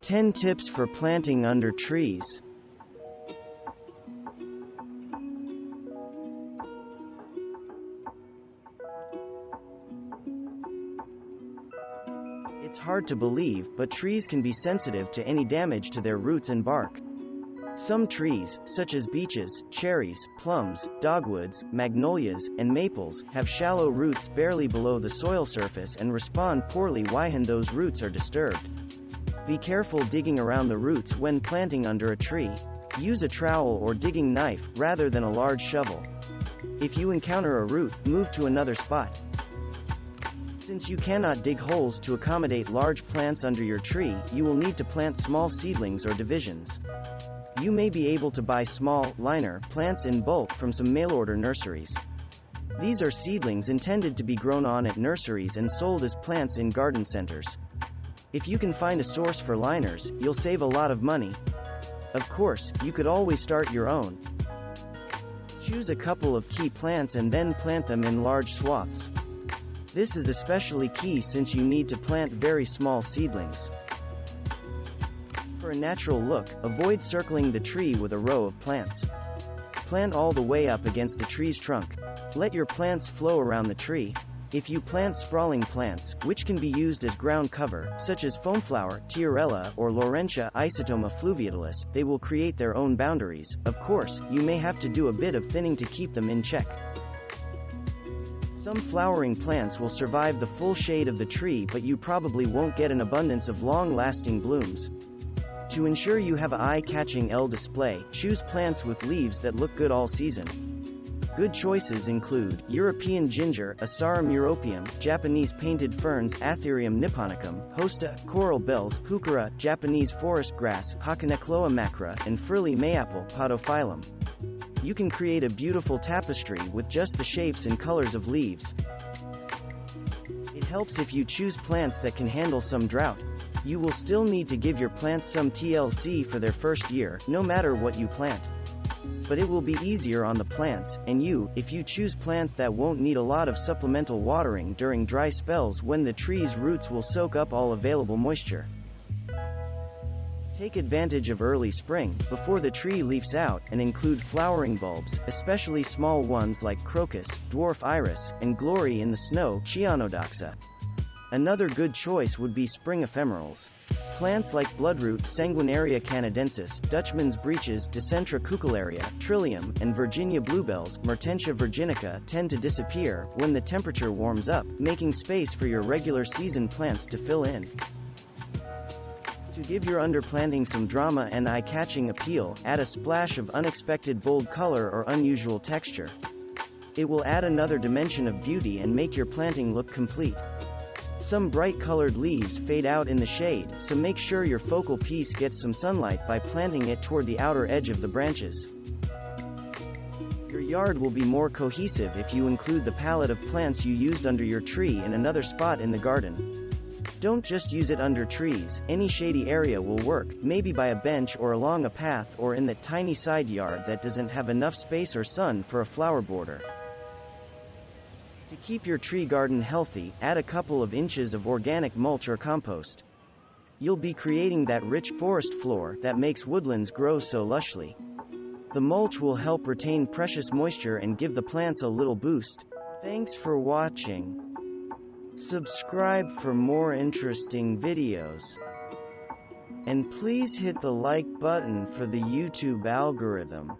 10 tips for planting under trees. It's hard to believe, but trees can be sensitive to any damage to their roots and bark. Some trees, such as beeches, cherries, plums, dogwoods, magnolias, and maples, have shallow roots barely below the soil surface and respond poorly when those roots are disturbed. Be careful digging around the roots when planting under a tree. Use a trowel or digging knife, rather than a large shovel. If you encounter a root, move to another spot. Since you cannot dig holes to accommodate large plants under your tree, you will need to plant small seedlings or divisions. You may be able to buy small, liner, plants in bulk from some mail-order nurseries. These are seedlings intended to be grown on at nurseries and sold as plants in garden centers. If you can find a source for liners, you'll save a lot of money. Of course, you could always start your own. Choose a couple of key plants and then plant them in large swaths. This is especially key since you need to plant very small seedlings. For a natural look, avoid circling the tree with a row of plants. Plant all the way up against the tree's trunk. Let your plants flow around the tree. If you plant sprawling plants, which can be used as ground cover, such as foamflower, tiarella, or Laurentia isotoma fluviatilis, they will create their own boundaries. Of course, you may have to do a bit of thinning to keep them in check. Some flowering plants will survive the full shade of the tree, but you probably won't get an abundance of long-lasting blooms. To ensure you have an eye-catching display, choose plants with leaves that look good all season. Good choices include European ginger, Asarum europaeum, Japanese painted ferns, Atherium nipponicum, hosta, coral bells, heuchera, Japanese forest grass, Hakanekloa macra, and frilly mayapple, Podophyllum. You can create a beautiful tapestry with just the shapes and colors of leaves. It helps if you choose plants that can handle some drought. You will still need to give your plants some TLC for their first year, no matter what you plant. But it will be easier on the plants, and you, if you choose plants that won't need a lot of supplemental watering during dry spells when the tree's roots will soak up all available moisture. Take advantage of early spring, before the tree leaves out, and include flowering bulbs, especially small ones like crocus, dwarf iris, and glory in the snow, Chianodoxa. Another good choice would be spring ephemerals. Plants like bloodroot, Sanguinaria canadensis, Dutchman's breeches, Dicentra cucullaria, Trillium, and Virginia bluebells, Mertensia virginica, tend to disappear when the temperature warms up, making space for your regular season plants to fill in. To give your underplanting some drama and eye-catching appeal, add a splash of unexpected bold color or unusual texture. It will add another dimension of beauty and make your planting look complete. Some bright-colored leaves fade out in the shade, so make sure your focal piece gets some sunlight by planting it toward the outer edge of the branches. Your yard will be more cohesive if you include the palette of plants you used under your tree in another spot in the garden. Don't just use it under trees, any shady area will work, maybe by a bench or along a path or in that tiny side yard that doesn't have enough space or sun for a flower border. To keep your tree garden healthy, add a couple of inches of organic mulch or compost. You'll be creating that rich forest floor that makes woodlands grow so lushly. The mulch will help retain precious moisture and give the plants a little boost. Thanks for watching. Subscribe for more interesting videos. And please hit the like button for the YouTube algorithm.